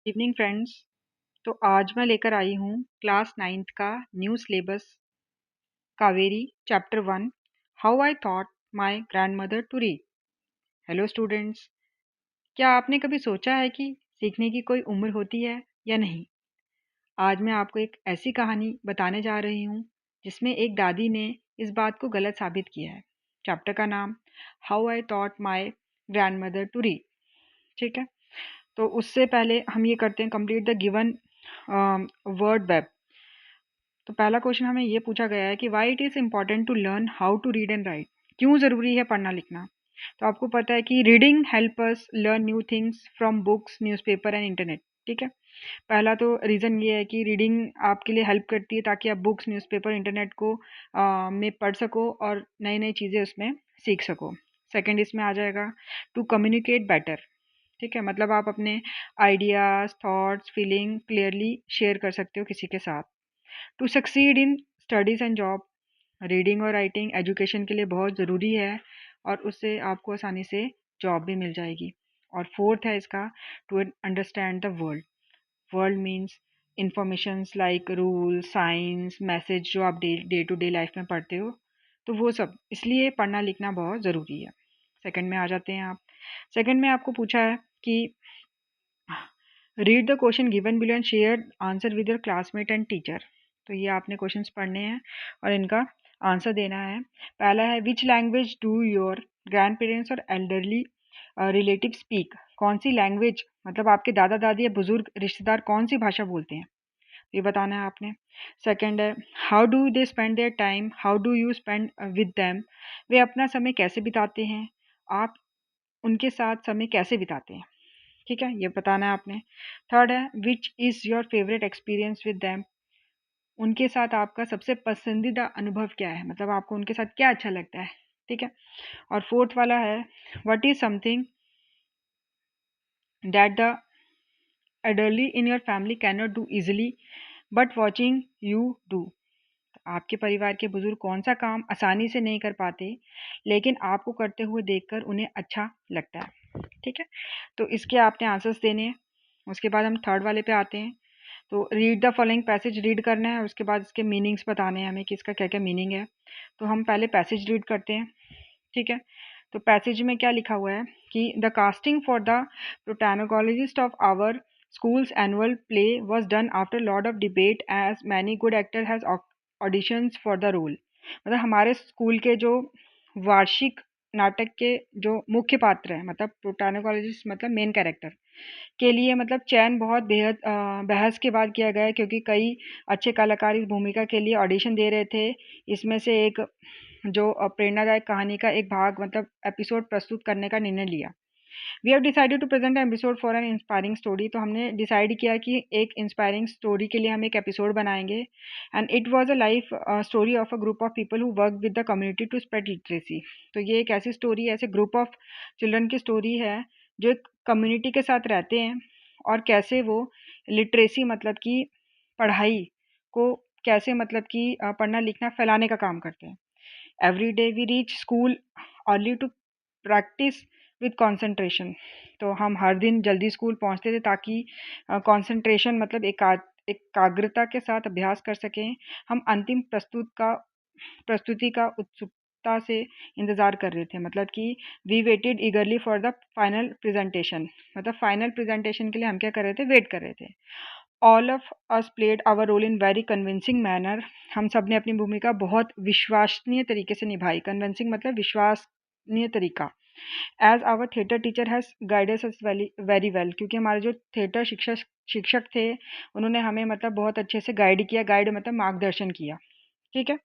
Evening friends. तो आज मैं लेकर आई हूँ क्लास 9th का new syllabus Kaveri chapter 1 how I thought my grandmother to read. Hello students, क्या आपने कभी सोचा है कि सीखने की कोई उम्र होती है या नहीं? आज मैं आपको एक ऐसी कहानी बताने जा रही हूँ जिसमें एक दादी ने इस बात को गलत साबित किया है। चैप्टर का नाम how I thought my grandmother to read. ठीक है, तो उससे पहले हम ये करते हैं complete the given word web. तो पहला क्वेश्चन हमें ये पूछा गया है कि why it is important to learn how to read and write. क्यों ज़रूरी है पढ़ना लिखना? तो आपको पता है कि reading help us learn new things from books, newspaper and internet. ठीक है, पहला तो रीज़न ये है कि रीडिंग आपके लिए हेल्प करती है ताकि आप बुक्स, न्यूज़पेपर, इंटरनेट को में पढ़ सको और नई नई चीज़ें उसमें सीख सको। सेकंड इसमें आ जाएगा टू कम्युनिकेट बेटर। ठीक है, मतलब आप अपने ideas, thoughts, feeling clearly share कर सकते हो किसी के साथ। To succeed in studies and job, reading और राइटिंग एजुकेशन के लिए बहुत ज़रूरी है और उससे आपको आसानी से जॉब भी मिल जाएगी। और फोर्थ है इसका to understand the world. World means informations like rule, science, message जो आप डे टू डे लाइफ में पढ़ते हो, तो वो सब इसलिए पढ़ना लिखना बहुत ज़रूरी है। सेकंड में आ जाते हैं आप। सेकंड में आपको पूछा है कि read the question given below and share answer with your classmate and teacher. तो ये आपने क्वेश्चंस पढ़ने हैं और इनका आंसर देना है। पहला है which language do your grand parents और एल्डरली रिलेटिव स्पीक। कौन सी लैंग्वेज, मतलब आपके दादा दादी या बुजुर्ग रिश्तेदार कौन सी भाषा बोलते हैं, ये बताना है आपने। सेकंड है how do they spend their time, how do you spend with them. वे अपना समय कैसे बिताते हैं, आप उनके साथ समय कैसे बिताते हैं। ठीक है, ये बताना है आपने। थर्ड है which is your favourite experience with them. उनके साथ आपका सबसे पसंदीदा अनुभव क्या है, मतलब आपको उनके साथ क्या अच्छा लगता है। ठीक है, और फोर्थ वाला है what is something that the elderly in your family can not do easily but watching you do. आपके परिवार के बुजुर्ग कौन सा काम आसानी से नहीं कर पाते लेकिन आपको करते हुए देखकर उन्हें अच्छा लगता है। ठीक है, तो इसके आपने आंसर्स देने हैं। उसके बाद हम थर्ड वाले पे आते हैं। तो read the following passage read करना है, उसके बाद इसके मीनिंग्स बताने हैं हमें कि इसका क्या क्या मीनिंग है। तो हम पहले पैसेज रीड करते हैं। ठीक है, तो पैसेज में क्या लिखा हुआ है कि the casting for the protagonist of our school's annual play was done after lot of debate as many good actor has auditions for the role. मतलब हमारे स्कूल के जो वार्षिक नाटक के जो मुख्य पात्र हैं, मतलब प्रोटैगोनिस्ट मतलब मेन कैरेक्टर के लिए, मतलब चयन बहुत बेहद बहस के बाद किया गया है क्योंकि कई अच्छे कलाकार इस भूमिका के लिए ऑडिशन दे रहे थे। इसमें से एक जो प्रेरणादायक कहानी का एक भाग, मतलब एपिसोड प्रस्तुत करने का निर्णय लिया। We have decided to present episode for an inspiring story. तो हमने डिसाइड किया कि एक इंस्पायरिंग स्टोरी के लिए हम एक एपिसोड बनाएंगे। And it was a life story of a group of people who work with the community to spread literacy. तो ये एक ऐसी स्टोरी, ऐसे ग्रुप ऑफ चिल्ड्रन की स्टोरी है जो एक कम्युनिटी के साथ रहते हैं और कैसे वो लिटरेसी मतलब कि पढ़ाई को कैसे, मतलब कि पढ़ना लिखना फैलाने का काम करते हैं। Every day we reach school early to practise with concentration. तो हम हर दिन जल्दी स्कूल पहुंचते थे ताकि कंसंट्रेशन मतलब एकाग्रता के साथ अभ्यास कर सकें। हम अंतिम प्रस्तुति का उत्सुकता से इंतज़ार कर रहे थे, मतलब कि we waited eagerly for the final presentation. मतलब फाइनल प्रेजेंटेशन के लिए हम क्या कर रहे थे, वेट कर रहे थे। All of us played our role in very convincing manner. हम सब ने अपनी भूमिका बहुत विश्वसनीय तरीके से निभाई। कन्विंसिंग मतलब विश्वसनीय तरीका। As our theatre teacher has guided us very well, क्योंकि हमारे जो थिएटर शिक्षक शिक्षक थे उन्होंने हमें मतलब बहुत अच्छे से गाइड किया। गाइड मतलब मार्गदर्शन किया। ठीक है,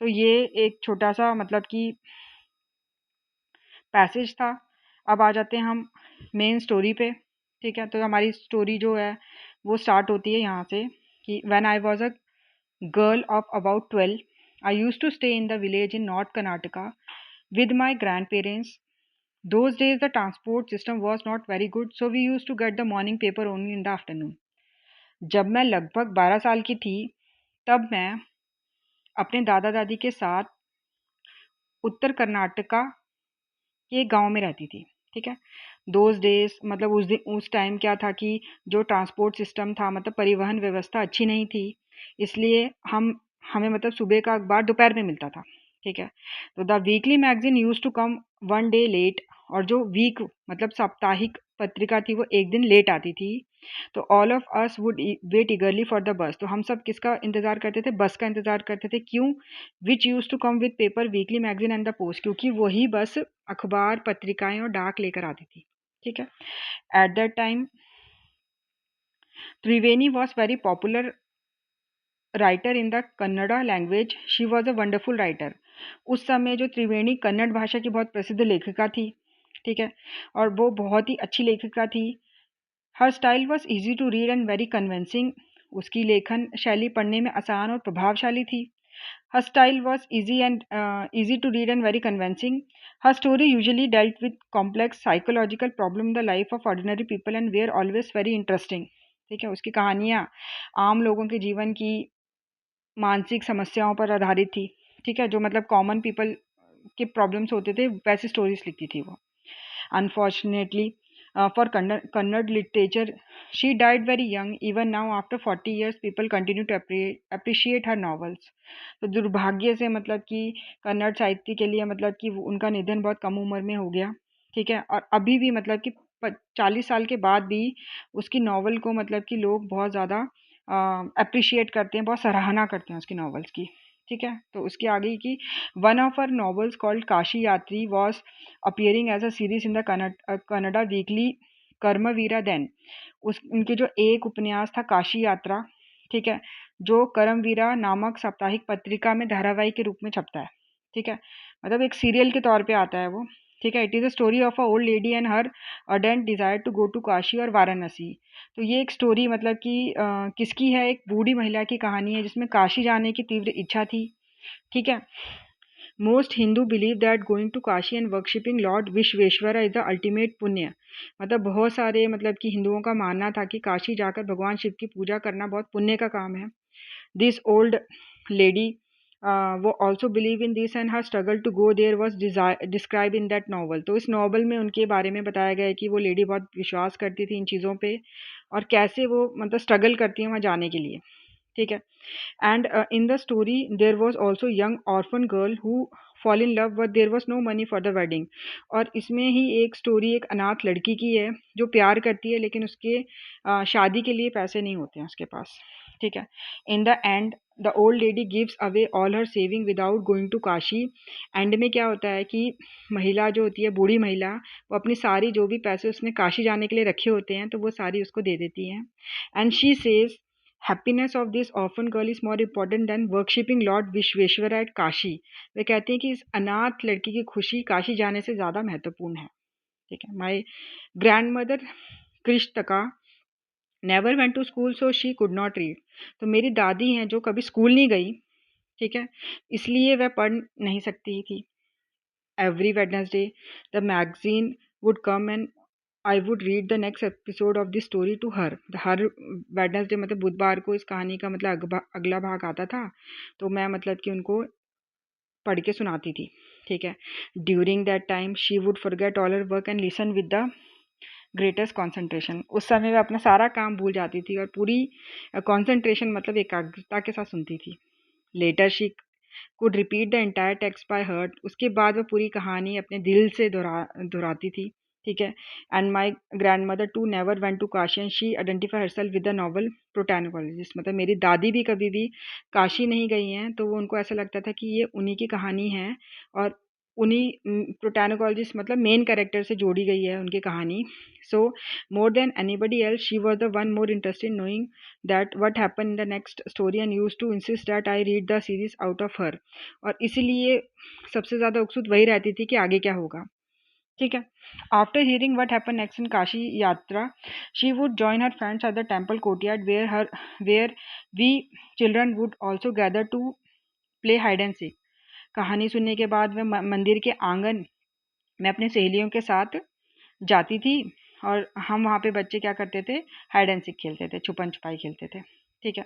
तो ये एक छोटा सा मतलब कि पैसेज था। अब आ जाते हैं हम मेन स्टोरी पे। ठीक है, तो हमारी स्टोरी जो है वो स्टार्ट होती है यहाँ से कि when I was a girl of about 12, I used to stay in the village in North Karnataka with my grandparents. Those days the transport system was not very good, so we used to get the morning paper only in the afternoon. जब मैं लगभग 12 साल की थी तब मैं अपने दादा दादी के साथ उत्तर कर्नाटका के गांव में रहती थी। ठीक है, दोज डेज मतलब उस टाइम क्या था कि जो ट्रांसपोर्ट सिस्टम था, मतलब परिवहन व्यवस्था अच्छी नहीं थी, इसलिए हमें मतलब सुबह का अखबार दोपहर में मिलता था। ठीक है, तो the weekly magazine use to come one day late, और जो वीक मतलब साप्ताहिक पत्रिका थी वो एक दिन लेट आती थी। तो all of us would wait eagerly for the bus, तो हम सब किसका इंतजार करते थे? बस का इंतजार करते थे। क्यों? Which use to come with paper, weekly magazine and the post, क्योंकि वही बस अखबार, पत्रिकाएं और डाक लेकर आती थी। ठीक है, at that time Triveni was very popular writer in the Kannada language, she was a wonderful writer. उस समय जो त्रिवेणी कन्नड़ भाषा की बहुत प्रसिद्ध लेखिका थी। ठीक है, और वो बहुत ही अच्छी लेखिका थी। Her style was easy to read and very convincing, उसकी लेखन शैली पढ़ने में आसान और प्रभावशाली थी। Her style was easy to read and very convincing. Her story usually dealt with complex psychological problem in the life of ordinary people and were always very interesting. ठीक है, उसकी कहानियाँ आम लोगों के जीवन की मानसिक समस्याओं पर आधारित थी। ठीक है, जो मतलब कॉमन पीपल के प्रॉब्लम्स होते थे वैसी स्टोरीज लिखती थी वो। Unfortunately for Kannada literature she died very young, even now after 40 years people continue to appreciate her novels. तो दुर्भाग्य से मतलब कि कन्नड़ साहित्य के लिए मतलब कि उनका निधन बहुत कम उम्र में हो गया। ठीक है, और अभी भी मतलब कि 40 साल के बाद भी उसकी नॉवल को मतलब कि लोग बहुत ज़्यादा अप्रिशिएट करते हैं, बहुत सराहना करते हैं उसकी नॉवेल्स की। ठीक है, तो उसकी आगे की one of her novels called Kashi Yatri was appearing as a series in the Kannada weekly Karmaveera then. उस उनके जो एक उपन्यास था काशी यात्रा, ठीक है, जो कर्मवीरा नामक साप्ताहिक पत्रिका में धारावाहिक के रूप में छपता है। ठीक है, मतलब एक सीरियल के तौर पे आता है वो। ठीक है, it is a story of a old lady and her ardent desire to go to Kashi और वाराणसी। तो ये एक स्टोरी मतलब कि किसकी है? एक बूढ़ी महिला की कहानी है जिसमें काशी जाने की तीव्र इच्छा थी। ठीक है, most Hindu believe that going to Kashi and worshipping Lord Vishweshwara is the ultimate punya. मतलब बहुत सारे मतलब कि हिंदुओं का मानना था कि काशी जाकर भगवान शिव की पूजा करना बहुत पुण्य का काम है। दिस ओल्ड लेडी वो also believe in this and her struggle to go there was describe in that novel. तो इस नॉवल में उनके बारे में बताया गया है कि वो लेडी बहुत विश्वास करती थी इन चीज़ों पे, और कैसे वो मतलब स्ट्रगल करती है वहाँ जाने के लिए। ठीक है, and in the story there was also young orphan girl who fall in love but there was no money for the wedding। और इसमें ही एक स्टोरी एक अनाथ लड़की की है जो प्यार करती है लेकिन उसके शादी के लिए पैसे नहीं होते हैं उसके पास। ठीक है, in the end the old lady gives away all her saving without going to Kashi. End में क्या होता है कि महिला जो होती है, बूढ़ी महिला, वो अपनी सारी जो भी पैसे उसने काशी जाने के लिए रखे होते हैं तो वो सारी उसको दे देती हैं। And she says happiness of this orphan girl is more important than worshipping lord Vishweshwara at Kashi. वे कहते हैं कि इस अनाथ लड़की की खुशी काशी जाने से ज़्यादा महत्वपूर्ण है। ठीक है, my grandmother Krishtakka never went to school so she could not read. तो मेरी दादी हैं जो कभी स्कूल नहीं गई। ठीक है, इसलिए वह पढ़ नहीं सकती थी। Every Wednesday the magazine would come and I would read the next episode of this story to her. हर वेडनेसडे मतलब बुधवार को इस कहानी का मतलब अगला भाग आता था, तो मैं मतलब कि उनको पढ़ के सुनाती थी। ठीक है, during that time she would forget all her work and listen with the greatest concentration. उस समय वह अपना सारा काम भूल जाती थी और पूरी कॉन्सेंट्रेशन मतलब एकाग्रता के साथ सुनती थी। Later she could repeat the entire text by heart. उसके बाद वह पूरी कहानी अपने दिल से दोहराती थी। ठीक है, and my grandmother too never went to Kashi and she identify herself with the novel protagonist. मतलब मेरी दादी भी कभी भी काशी नहीं गई हैं, तो वो उनको ऐसा लगता था कि ये उन्हीं की कहानी है और उन्हीं प्रोटैगनिस्ट मतलब मेन कैरेक्टर से जोड़ी गई है उनकी कहानी। So more than anybody else she was the one more interested knowing that what happen in the next story and use to insist that I read the series out of her. और इसीलिए सबसे ज़्यादा उत्सुक वही रहती थी कि आगे क्या होगा। ठीक है, after hearing what happen next in Kashi Yatra she would join her friends at the temple courtyard where we children would also gather to play hide and seek. कहानी सुनने के बाद वह मंदिर के आंगन में अपनी सहेलियों के साथ जाती थी और हम वहाँ पे बच्चे क्या करते थे? हाइड एंड सीक खेलते थे, छुपन छुपाई खेलते थे। ठीक है,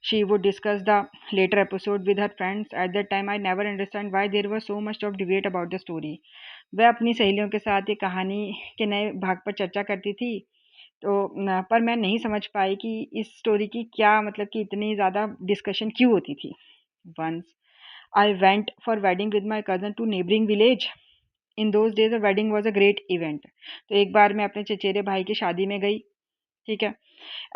she would discuss the later episode with her friends. At that time I never understand why there was so much of debate about the story। वह अपनी सहेलियों के साथ ये कहानी के नए भाग पर चर्चा करती थी। तो पर मैं नहीं समझ पाई कि इस स्टोरी की क्या मतलब कि इतनी ज़्यादा डिस्कशन क्यों होती थी। Once I went for wedding with my cousin to neighbouring village. In those days a wedding was a great event. तो एक बार मैं अपने चचेरे भाई की शादी में गई, ठीक है?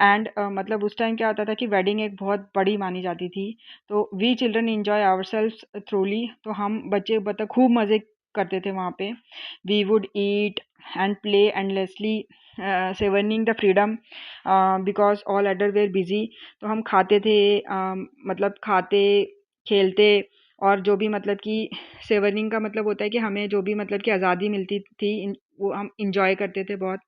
एंड मतलब उस टाइम क्या होता था कि वेडिंग एक बहुत बड़ी मानी जाती थी। तो we children enjoy ourselves thoroughly. तो हम बच्चे मतलब खूब मज़े करते थे वहाँ पे। We would eat and play endlessly savouring the freedom because all other were busy. तो हम खाते थे, मतलब खाते खेलते, और जो भी मतलब कि सेवनिंग का मतलब होता है कि हमें जो भी मतलब कि आज़ादी मिलती थी वो हम इंजॉय करते थे बहुत,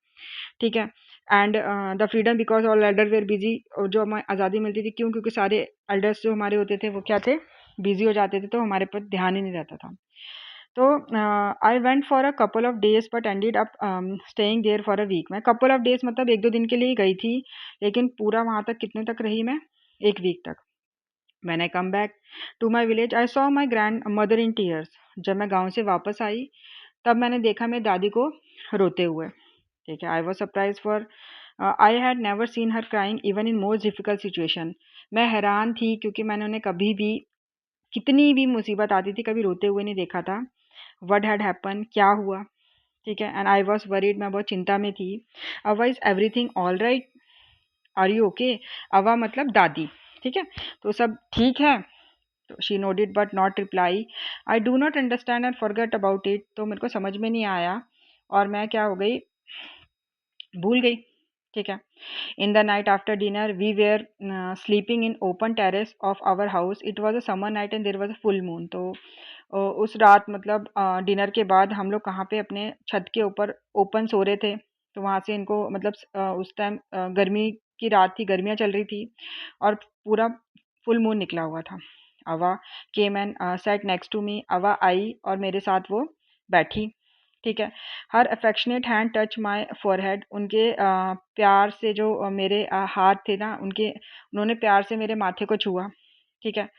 ठीक है। And the freedom because all elder were busy. और जो हमें आज़ादी मिलती थी क्यों, क्योंकि सारे एल्डर्स जो हमारे होते थे वो क्या थे, बिजी हो जाते थे, तो हमारे पर ध्यान ही नहीं रहता था। तो I went for a couple of days but ended up staying there for a week. मैं कपल ऑफ डेज मतलब 1-2 दिन के लिए ही गई थी, लेकिन पूरा वहाँ तक कितने तक रही मैं, 1 वीक तक। When I come back to my village, I saw my grandmother in tears. जब मैं गांव से वापस आई तब मैंने देखा मेरी दादी को रोते हुए, ठीक है। I was surprise for I had never seen her crying even in most difficult situation. मैं हैरान थी क्योंकि मैंने उन्हें कभी भी, कितनी भी मुसीबत आती थी, कभी रोते हुए नहीं देखा था। वट हैड हैपन, क्या हुआ, ठीक है। एंड आई वॉज वरीड, मैं बहुत चिंता में थी। Avva is everything all right, are you okay. अवा मतलब दादी, ठीक है। तो सब ठीक है। तो she nodded but not reply. I do not understand and forget about it. तो मेरे को समझ में नहीं आया और मैं क्या हो गई, भूल गई, ठीक है। In the night after dinner we were sleeping in open terrace of our house. It was a summer night and there was a full moon. तो उस रात मतलब डिनर के बाद हम लोग कहाँ पे, अपने छत के ऊपर ओपन सो रहे थे। तो वहाँ से इनको मतलब उस टाइम गर्मी की रात थी, गर्मियाँ चल रही थी और पूरा फुल मून निकला हुआ था। Avva came and sat next to me. Avva आई और मेरे साथ वो बैठी, ठीक है। Her affectionate hand touch my forehead. उनके प्यार से जो मेरे हाथ थे ना, उनके, उन्होंने प्यार से मेरे माथे को छुआ, ठीक है।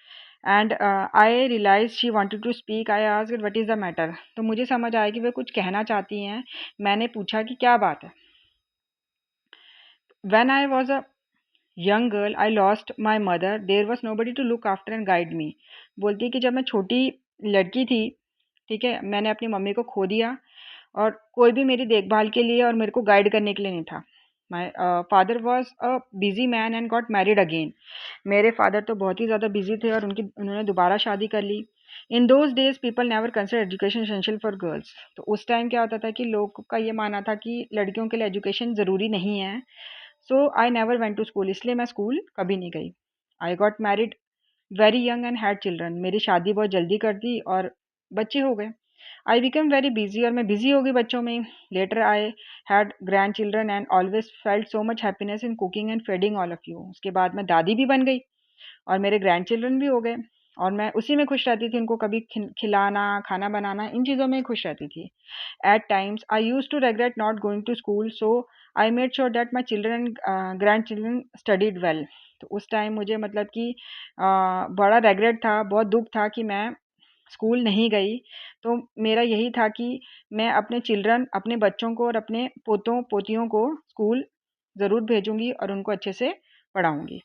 And I realise she wanted to speak. I asked what is the matter. तो मुझे समझ आया कि वे कुछ कहना चाहती हैं। मैंने पूछा कि क्या बात है। When I was a young girl I lost my mother, there was nobody to look after and guide me. बोलती है कि जब मैं छोटी लड़की थी, ठीक है, मैंने अपनी मम्मी को खो दिया और कोई भी मेरी देखभाल के लिए और मेरे को गाइड करने के लिए नहीं था। My father was a busy man and got married again. मेरे फादर तो बहुत ही ज़्यादा बिजी थे और उन्होंने दोबारा शादी कर ली। In those days people never consider education essential for girls. तो उस टाइम क्या होता था कि लोग का ये मानना था कि लड़कियों के लिए एजुकेशन ज़रूरी नहीं है। So I never went to school, इसलिए मैं स्कूल कभी नहीं गई। I got married very young and had children. मेरी शादी बहुत जल्दी कर दी और बच्चे हो गए। आई बिकम वेरी बिजी, और मैं बिजी हो गई बच्चों में। Later I had grandchildren and always felt so much happiness in cooking and feeding all of you. उसके बाद मैं दादी भी बन गई और मेरे ग्रैंड चिल्ड्रन भी हो गए और मैं उसी में खुश रहती थी। उनको कभी खिलाना, खाना बनाना, इन चीज़ों में खुश रहती थी। At times I use to regret not going to school, so I made sure that my children and grandchildren studied well. तो उस टाइम मुझे मतलब कि बड़ा रेगरेट था, बहुत दुख था कि मैं स्कूल नहीं गई। तो मेरा यही था कि मैं अपने चिल्ड्रन, अपने बच्चों को और अपने पोतों पोतियों को स्कूल ज़रूर भेजूंगी और उनको अच्छे से पढ़ाऊंगी।